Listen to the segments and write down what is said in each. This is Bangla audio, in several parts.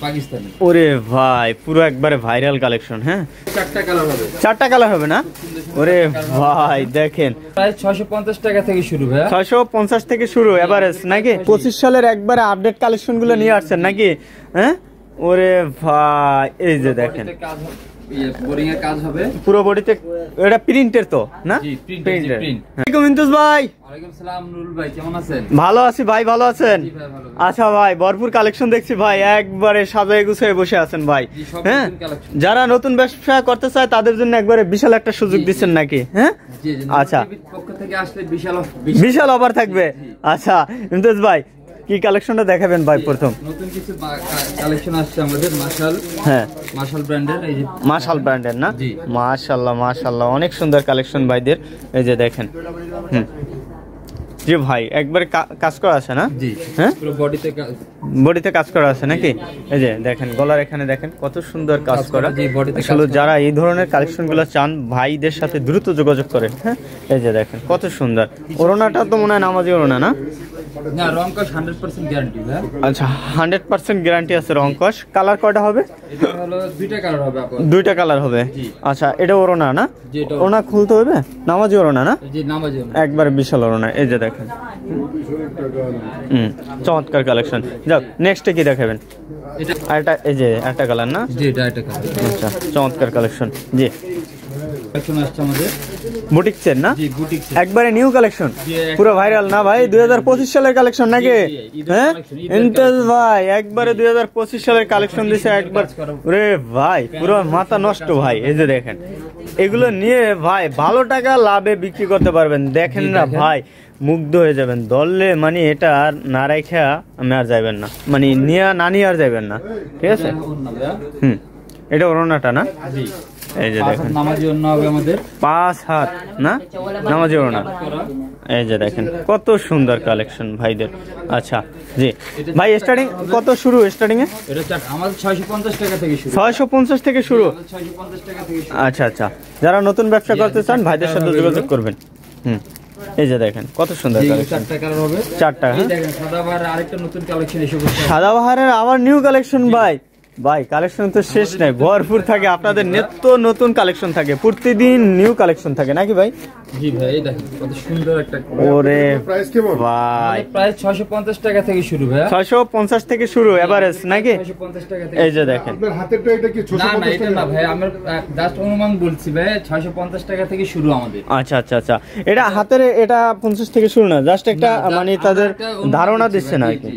পাকিস্তানি। ওরে ভাই পুরো একবারে ভাইরাল কালেকশন। হ্যাঁ, চারটা কালার হবে না? ওরে ভাই দেখেন, প্রায় 650 টাকা থেকে শুরু ভাই। 650 থেকে শুরু এভারেজ নাকি? 25 সালের একবারে আপডেট কালেকশন গুলো নিয়ে আসছেন নাকি? হ্যাঁ, ওরে ভাই এই যে দেখেন বোরিং এর কাজ হবে পুরো বডিতে। এটা প্রিন্টের তো না? জি, প্রিন্টের। ওয়ালাইকুম ইন্তুস ভাই। ওয়ালাইকুম সালাম নুরুল ভাই, কেমন আছেন? ভালো আছি ভাই, ভালো আছেন? আচ্ছা ভাই, ভরপুর কালেকশন দেখছি ভাই, একবারে সাজায় গুছিয়ে বসে আছেন ভাই। হ্যাঁ, যারা নতুন ব্যবসা করতে চায় তাদের জন্য একবারে বিশাল একটা সুযোগ দিচ্ছেন নাকি? হ্যাঁ, আচ্ছা, পক্ষ থেকে আসলে বিশাল অফার থাকবে। আচ্ছা ইমতিয়াজ ভাই, কি কালেকশনটা দেখাবেন ভাই? প্রথম নতুন কিছু কালেকশন আসছে আমাদের মাশাল। হ্যাঁ, মাশাল ব্র্যান্ডের। এই যে মাশাল ব্র্যান্ডের না? জি, মাশাআল্লাহ মাশাআল্লাহ, অনেক সুন্দর কালেকশন ভাইদের। এই যে দেখেন, জি ভাই একবারে কাজ করা আছে না? জি, হ্যাঁ, পুরো বডিতে কাজ করা আছে নাকি? এই যে দেখেন গলার এখানে দেখেন কত সুন্দর কাজ করা। আসলে যারা এই ধরনের কালেকশন গুলো চান ভাইদের সাথে দ্রুত যোগাযোগ করেন। হ্যাঁ, এই যে দেখেন কত সুন্দর। ওড়নাটা তো মনে হয় নামাজি ওড়না না? না, রংকশ 100% গ্যারান্টি ভাই। আচ্ছা, 100% গ্যারান্টি আছে রংকশ। কালার কয়টা হবে? এটা হলো দুইটা কালার হবে আপনাদের। দুইটা কালার হবে। আচ্ছা, এটা ওড়না না? জি, এটা ওড়না খুলতে হবে, নামাজি ওড়না না? জি, নামাজি ওড়না একবার বিশাল ওড়না। এই যে দেখেন, চমৎকার কালেকশন। যাক, নেক্সটে কি দেখাবেন? এটা এই যে একটা কালার না? জি, এটা একটা কালার। আচ্ছা, চমৎকার কালেকশন। জি, কালেকশন আসছে আমাদের বুটিক সেট না? জি, বুটিক সেট। একবারে নিউ কালেকশন, পুরো ভাইরাল না ভাই? 2025 সালের কালেকশন নাকি? হ্যাঁ, ইমতিয়াজ ভাই একবারে 2025 সালের কালেকশন দিছে একবার। ওরে ভাই পুরো মাথা নষ্ট ভাই। এই যে দেখেন, এগুলো নিয়ে ভাই ভালো টাকা লাভে বিক্রি করতে পারবেন। দেখেন না ভাই, মুগ্ধ হয়ে যাবেন। দললে মানে এটা আর না রাখা আমি আর যাইবেন না, মানে নিয়ে আর যাইবেন না। ঠিক আছে? এটা ওড়নাটা না? জি, এই যে দেখেন নামাজি ওড়না হবে আমাদের। 5 হাত না নামাজি ওড়না। এই যে দেখেন কত সুন্দর কালেকশন ভাইদের। আচ্ছা জি ভাই, স্টার্টিং কত শুরু? স্টার্টিং এ এটা আমাদের 650 টাকা থেকে শুরু। 650 থেকে শুরু? 650 টাকা থেকে শুরু। আচ্ছা আচ্ছা, যারা নতুন ব্যবসা করতে চান ভাইদের সাথে যোগাযোগ করবেন। এই যে দেখেন কত সুন্দর কালেকশন। চারটা কালার হবে। চারটা? এই দেখেন সাদাবাহারের আরেকটা নতুন কালেকশন এসে পড়ছে। সাদাবাহারের আবার নিউ কালেকশন ভাই। ভাই কালেকশন তো শেষ নাই, ভরপুর থাকে আপনাদের। নিত্য নতুন কালেকশন থাকে, প্রতিদিন নিউ কালেকশন থাকে নাকি ভাই? জি ভাই, এই দেখেন কত সুন্দর একটা। ওরে প্রাইস কেমন ভাই? প্রায় 650 টাকা থেকে শুরু ভাই। 650 থেকে শুরু এভারেজ নাকি? 650 টাকা থেকে। এই যে দেখেন আপনার হাতেরটা এটা কি 650 না এটা না ভাই, আমরা জাস্ট অনুমান বলছি ভাই। 650 টাকা থেকে শুরু আমাদের। আচ্ছা আচ্ছা আচ্ছা, এটা হাতের এটা 50 থেকে শুরু না, জাস্ট একটা মানে তাদের ধারণা দিচ্ছে না আর কি।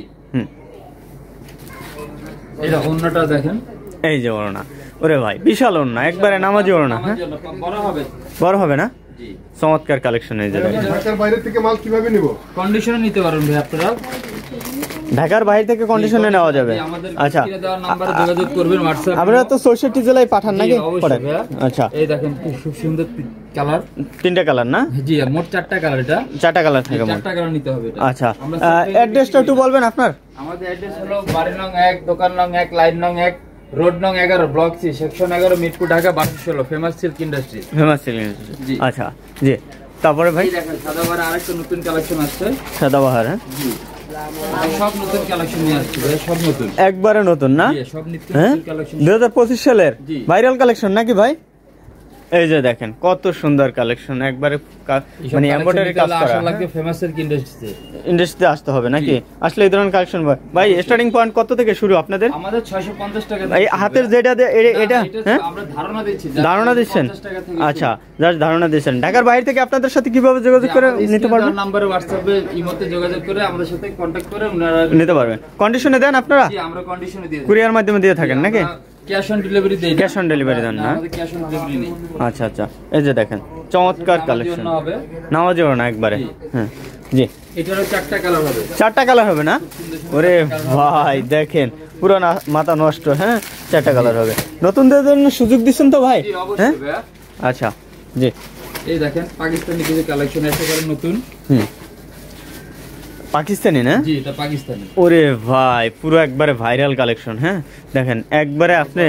এটা ওড়নাটা দেখেন, এই যে ওড়না। ওরে ভাই বিশাল ওড়না, একবারে নামাজি ওড়না। হ্যাঁ, বড় হবে না? জি, চমৎকার কালেকশন। এই যে ঢাকার বাইরে থেকে মাল কিভাবে নিব? কন্ডিশনে নিতে পারবেন ভাই আপনারা। ঢাকার বাইরে থেকে কন্ডিশনে নেওয়া যাবে। আচ্ছা, যোগাযোগ করবেন হোয়াটসঅ্যাপ। আপনারা তো 64 জেলায় পাঠান নাকি? আচ্ছা, এই দেখেন খুব সুন্দর কালার। তিনটা কালার না? জি, মোট চারটা কালার। এটা চারটা কালার থাকে। চারটা কালার নিতে হবে এটা। আচ্ছা, অ্যাড্রেসটা একটু বলবেন আপনার? আমাদের অ্যাড্রেস হলো বাড়ি নং 1, দোকান নং 1, লাইন নং 1, রোড নং 11, block C, section 11, Mirpur, Dhaka 1216, famous silk industry. Famous silk industry. আচ্ছা জি, তারপরে ভাই দেখেন সাদাবাহার আরেকটা নতুন কালেকশন আসছে। সাদাবাহার? হ্যাঁ, জি, সব নতুন কালেকশন নিয়ে আসছে ভাই, সব নতুন, একবারে নতুন না? সব নতুন কালেকশন। 2025 সালের ভাইরাল কালেকশন নাকি ভাই? এই যে দেখেন কত সুন্দর কালেকশন, একবারে মানে এমব্রয়ডারি কাজ করা। আসলে লাগবে ফেমাস সিল্ক ইন্ডাস্ট্রিতে আসতে হবে নাকি? আসলে এই ধরনের কালেকশন ভাই স্টার্টিং পয়েন্ট কত থেকে শুরু আপনাদের? আমাদের 650 টাকা। এই হাতের যেটা এটা হ্যাঁ আমরা ধারণা দিচ্ছি। ধারণা দিচ্ছেন? আচ্ছা, জাস্ট ধারণা দিচ্ছেন। ঢাকার বাইরে থেকে আপনাদের সাথে কিভাবে যোগাযোগ করে নিতে পারবেন? নম্বরে হোয়াটসঅ্যাপে ইমোতে যোগাযোগ করে আমাদের সাথে কন্টাক্ট করে আপনারা নিতে পারবেন। কন্ডিশনে দেন আপনারা? জি, আমরা কন্ডিশনে দিই। কুরিয়ার মাধ্যমে দিয়ে থাকেন নাকি? ক্যাশ অন ডেলিভারি দেই। ক্যাশ অন ডেলিভারি দেন না? আমাদের ক্যাশ অন ডেলিভারি নেই। আচ্ছা আচ্ছা, এই যে দেখেন চমৎকার কালেকশন। নামাজি ওড়না একবারে। হ্যাঁ জি, এটারও চারটা কালার হবে। চারটা কালার হবে না? ওরে ভাই দেখেন পুরো মাথা নষ্ট। হ্যাঁ, চারটা কালার হবে। নতুনদের জন্য সুযোগ দিচ্ছেন তো ভাই? হ্যাঁ, আচ্ছা জি, এই দেখেন পাকিস্তানি কিছু কালেকশন এসে করে নতুন। পাকিস্তানি না? জি এটা পাকিস্তানি। ওরে ভাই পুরো একবারে ভাইরাল কালেকশন। হ্যাঁ দেখেন একবারে আপনি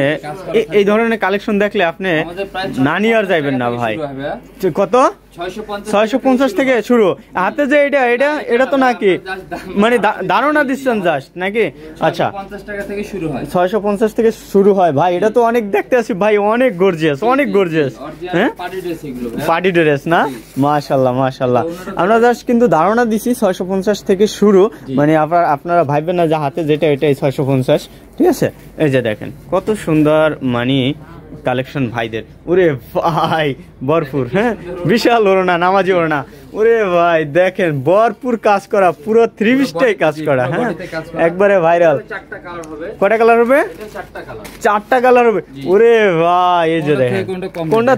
এই ধরনের কালেকশন দেখলে আপনি না নিয়ে আর যাইবেন না ভাই। কত? 650 থেকে শুরু। হাতে যে এটা তো নাকি মানে ধারণা দিচ্ছেন জাস্ট নাকি? আচ্ছা 650 টাকা থেকে শুরু হয়। 650 থেকে শুরু হয় ভাই। এটা তো অনেক দেখতে আছি ভাই, অনেক গর্জিয়াস, অনেক গর্জিয়াস। হ্যাঁ পার্টি ড্রেস না? মাশাআল্লাহ মাশাআল্লাহ। আমরা জাস্ট কিন্তু ধারণা দিছি 650 থেকে শুরু, মানে আপনারা ভাববেন না যে হাতে যেটা এটাই 650, ঠিক আছে? এই যে দেখেন কত সুন্দর মানে কালেকশন ভাইদের। ওরে ভাই ভরপুর, হ্যাঁ বিশাল ওড়না, নামাজি ওড়না। ওরে ভাই দেখেন ভরপুর কাজ করা, পুরো 3 পিসটাই কাজ করা। হ্যাঁ একবারে ভাইরাল। কয়টা কালার হবে? 4টা কালার হবে। ওরে ভাই এই যে দেখেন কোনটা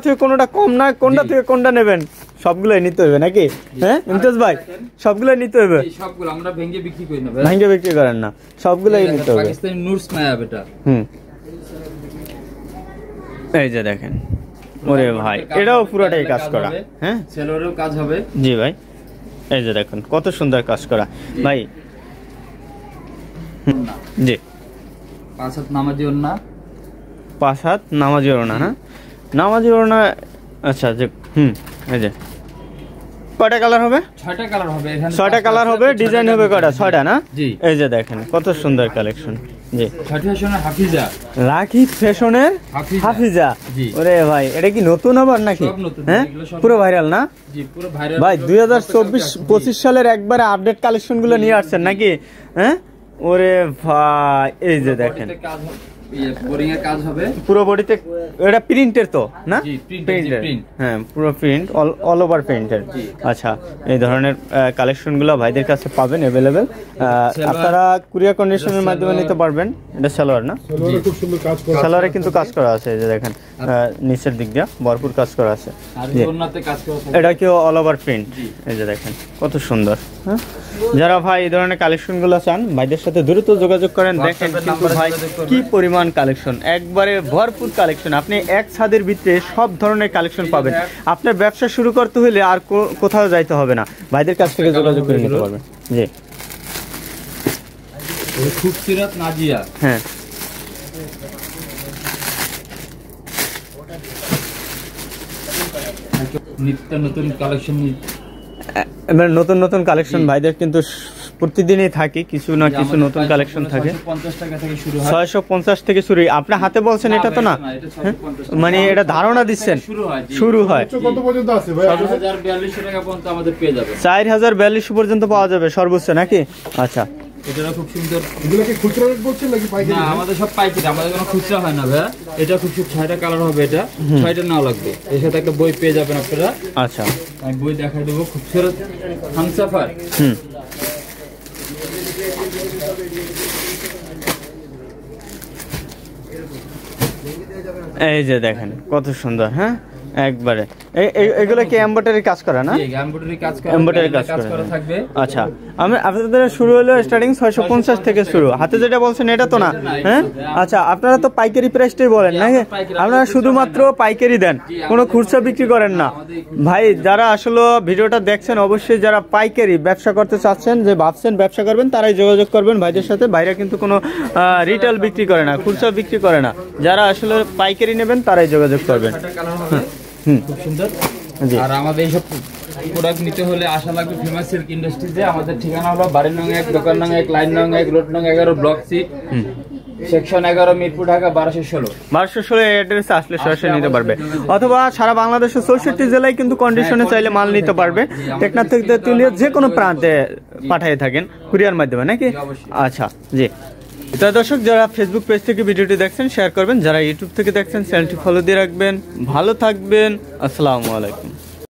থেকে কোনটা কম না, কোনটা থেকে কোনটা নেবেন? সবগুলাই নিতে হবে নাকি? হ্যাঁ ইমতিয়াজ ভাই সবগুলাই নিতে হবে? সবগুলো আমরা ভেঙে বিক্রি করি না, ভেঙে বিক্রি করেন না, সবগুলাই নিতে হবে। পাকিস্তানি নূর স্নায়াব এটা। এই যে দেখেন ওরে ভাই এটাও পুরোটাই কাজ করা। হ্যাঁ সেলোরেও কাজ হবে। জি ভাই এই যে দেখুন কত সুন্দর কাজ করা ভাই। জি 5 হাত নামাজি ওড়না। 5 হাত নামাজি ওড়না না? নামাজি ওড়না। আচ্ছা যে এই যে কয়টা কালার হবে? 6টা কালার হবে। এখানে 6টা কালার হবে। ডিজাইন হবে কয়টা? 6টা না? জি এই যে দেখেন কত সুন্দর কালেকশন। জি ফ্যাশনের হাফিজা। রাখি ফ্যাশনের হাফিজা। ওরে ভাই এটা কি নতুন আবার নাকি? হ্যাঁ পুরো ভাইরাল না? জি পুরো ভাইরাল ভাই 2024-25 সালের একবারে আপডেট কালেকশন গুলো নিয়ে আসছেন নাকি? হ্যাঁ ওরে ভাই এই যে দেখেন বোরিং এর কাজ হবে পুরো বডিতে। এটা প্রিন্টের তো না? জি প্রিন্টের। হ্যাঁ পুরো প্রিন্ট, অল ওভার প্রিন্টের। আচ্ছা এই ধরনের কালেকশন গুলো ভাইদের কাছে পাবেন अवेलेबल। আপনারা কুরিয়ার কন্ডিশনের মাধ্যমে নিতে পারবেন। এটা সালোয়ার না? সালোয়ারে খুব সুন্দর কাজ করা আছে। সালোয়ারে কিন্তু কাজ করা আছে এই যে দেখেন নিচের দিক দিয়ে ভরপুর কাজ করা আছে। আর ওড়নাতে কাজ করা আছে। এটা কি অল ওভার প্রিন্ট? এই যে দেখেন কত সুন্দর। হ্যাঁ যারা ভাই এই ধরনের কালেকশন গুলো চান ভাইদের সাথে দ্রুত যোগাযোগ করেন। দেখেন কিন্তু ভাই কি পরিমাণ কালেকশন, একবারে ভরপুর কালেকশন। আপনি এক ছাদের ভিতরে সব ধরনের কালেকশন পাবেন। আপনার ব্যবসা শুরু করতে হলে আর কোথাও যাইতে হবে না, ভাইদের কাছ থেকে যোগাযোগ করে নিতে পারবেন। জি খুবসুরত নাজিয়া। হ্যাঁ নিত্য নতুন কালেকশন। এবার নতুন নতুন কালেকশন ভাইদের কিন্তু প্রতিদিনই থাকে, কিছু না কিছু নতুন কালেকশন থাকে। 650 টাকা থেকে শুরু হয়। 650 থেকে শুরু। আপনার হাতে বলছেন এটা তো না, মানে এটা ধারণা দিচ্ছেন শুরু হয়। কত পর্যন্ত আছে ভাই? 4042 টাকা পর্যন্ত আমাদের পেয়ে যাবে। 4042 পর্যন্ত পাওয়া যাবে সর্বোচ্চ নাকি? আচ্ছা এটা খুব সুন্দর। এগুলো কি খুচরা রেট বলছেন নাকি পাইকারি? না আমাদের সব পাইকারি, আমাদের কোনো খুচরা হয় না ভাই। এটা খুব সুন্দর 6টা কালার হবে। এটা 6টা নাও লাগবে। এর সাথে একটা বই পেয়ে যাবেন আপনারা। আচ্ছা আমি বই দেখাই দেবো। খুবসুরত হামসাফার। এই যে দেখেন কত সুন্দর। হ্যাঁ একবারে এগুলো কি এমব্রয়ডারি কাজ করা না? এমব্রয়ডারি কাজ করা থাকবে। আচ্ছা আপনাদের শুরু হলো স্টার্টিং 650 থেকে শুরু। হাতে যেটা বলছেন এটা তো না? হ্যাঁ আচ্ছা আপনারা তো পাইকারি প্রাইসটাই বলেন নাকি? আপনারা শুধুমাত্র পাইকারি দেন, কোনো খুচরা বিক্রি করেন না? ভাই যারা আসলে ভিডিওটা দেখছেন অবশ্যই যারা পাইকারি ব্যবসা করতে চাচ্ছেন, যে ভাবছেন ব্যবসা করবেন, তারাই যোগাযোগ করবেন ভাইদের সাথে। ভাইরা কিন্তু কোনো রিটেল বিক্রি করে না, খুচরা বিক্রি করে না। যারা আসলে পাইকারি নেবেন তারাই যোগাযোগ করবেন। খুব সুন্দর। আর আমাদের এইসব প্রোডাক্ট নিতে হলে আসা লাগবে ফেমাস সিল্ক ইন্ডাস্ট্রিজে। আমাদের ঠিকানা হলো বাড়ি নং 1, দোকান নং 1, লাইন নং 1, রোড নং 11, block C, section 11, Mirpur, Dhaka 1216 অ্যাড্রেসে আসলে সরাসরি নিতে পারবে, অথবা সারা বাংলাদেশের 64 জেলায় কিন্তু কন্ডিশনে চাইলে মাল নিতে পারবে। টেকনাফ থেকে তুলিয়ে যে কোনো প্রান্তে পাঠিয়ে থাকেন কুরিয়ার মাধ্যমে নাকি? আচ্ছা জি। তো দর্শক যারা ফেসবুক পেজ থেকে ভিডিওটি দেখছেন শেয়ার করবেন, যারা ইউটিউব থেকে দেখছেন চ্যানেলটি ফলো দিয়ে রাখবেন। ভালো থাকবেন, আসসালামু আলাইকুম।